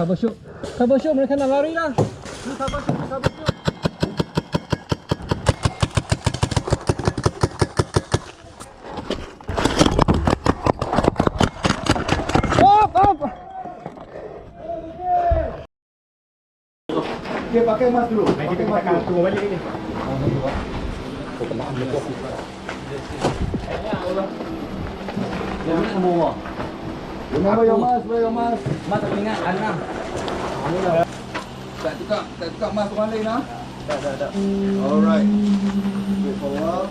troubleshoot. Troubleshoot, mereka nak lari lah. Ni troubleshoot, troubleshoot. Okay, pakai mask dulu. Pakai mask dulu. Tunggu balik ni. Oh, kena ambil kopi. Jangan semua. Remember your mask, wear your mask. Mak tak ingat Anam. Tak tukar mask orang lain ah. Tak. Alright. Wait for a while.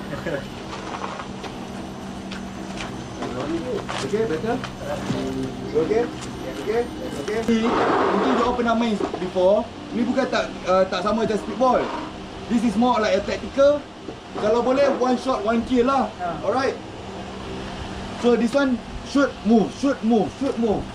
Okay, better? Okay? Okay? Okay? Mungkin you all pernah main before. Ni bukan tak sama macam speedball. This is more like a tactical. Kalau boleh one shot one kill lah. Alright. So this one shoot move, shoot move, shoot move.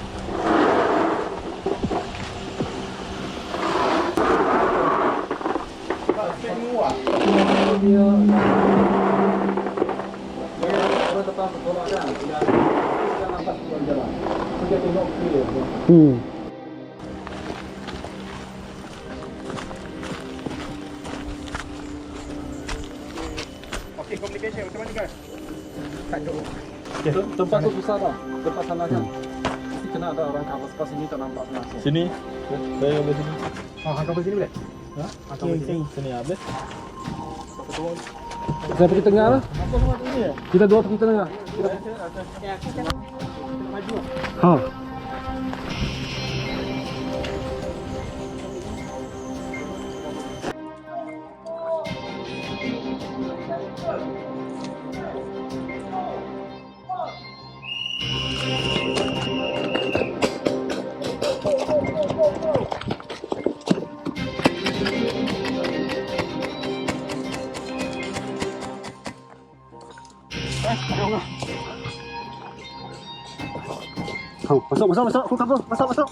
Okay, communication macam mana guys? Tempat tu susah dah. Tempat sana kan. Mesti kena ada orang cover. Sebab sini tak nampak langsung. Sini. Saya ambil sini. Hang kau sini boleh? Ha? Okey, Sini habis. Saya pergi tengah lah. Kita dua pergi tengah. Ha. Masuk. Aku cover. Masuk.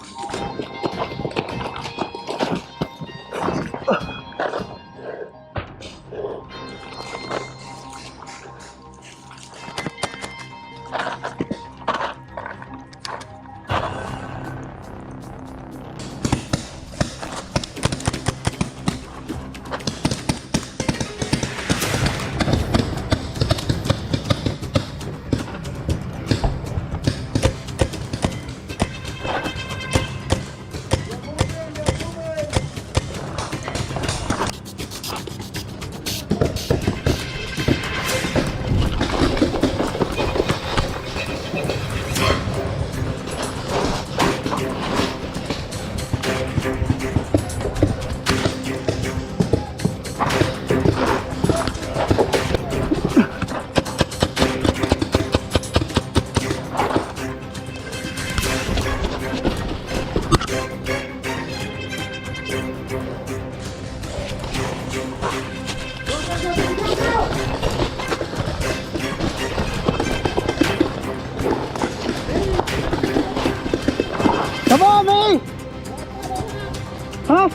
Come on, me! Huh?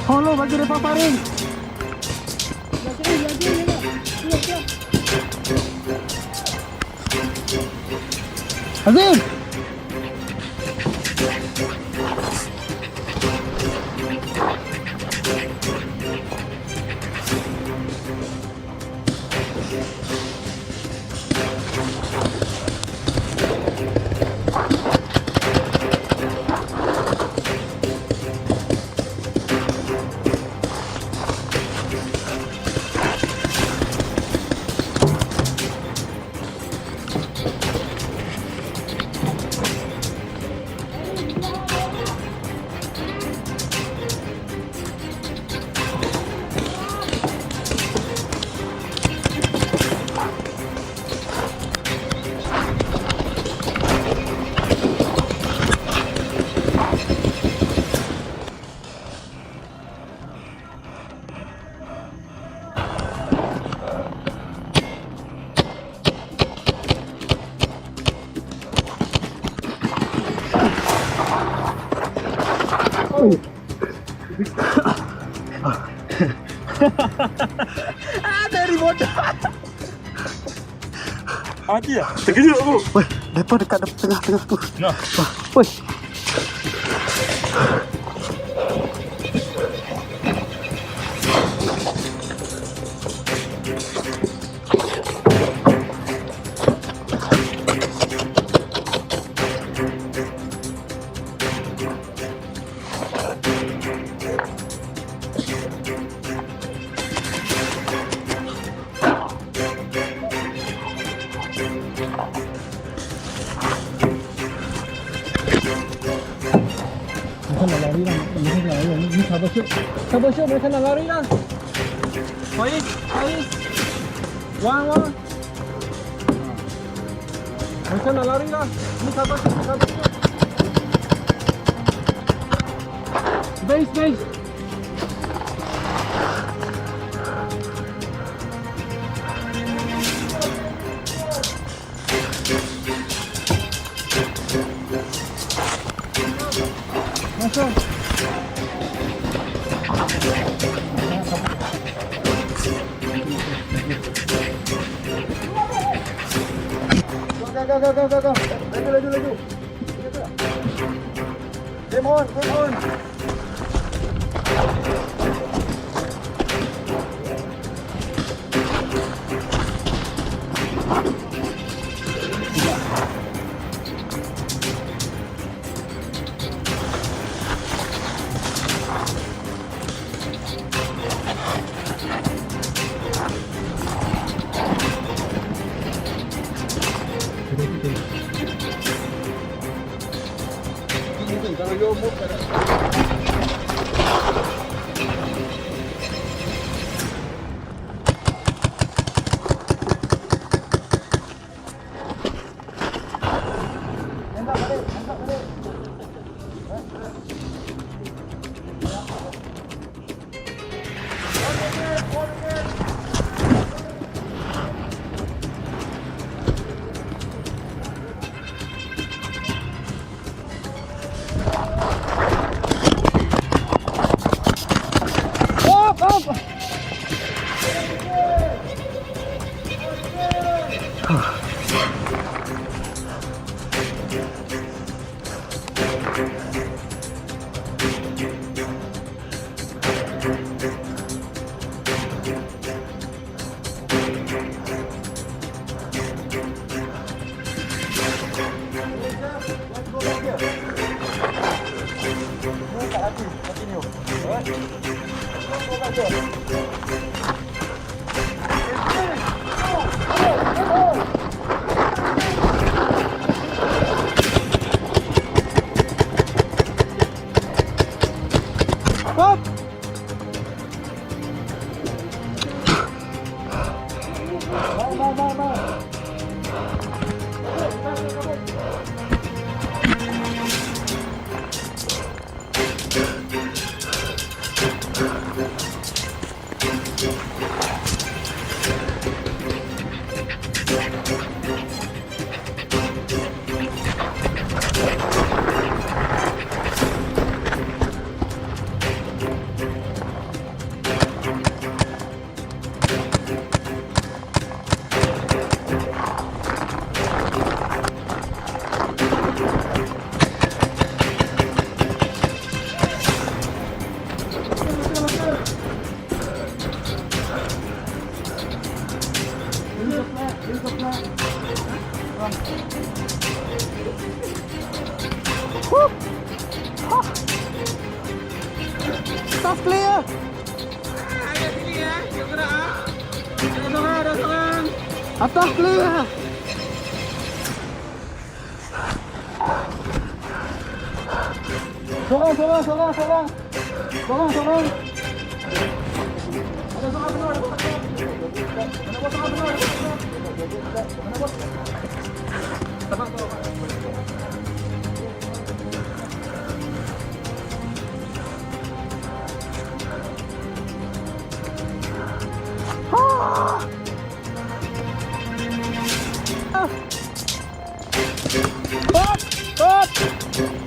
Holo, bagi dia paparin. Azim! lari bodoh. Mati ya? Terkejut aku. Weh, mereka dekat tengah-tengah tu. Nah. Weh. Mereka nak lari lah. Mereka nak lari lah. Ni sabar syuk. Sabar syuk, mereka nak lari lah. Faiz, Faiz. Wang. Mereka nak lari lah. Ni sabar syuk, sabar syuk. Base. Masuk. Go. Laju. Game on. Kalau you move tak ada. Balik. Stop clear. Ada sini ya. Jangan gerak. Ada seorang. Atas clear. Sorang. Ada seorang Stop!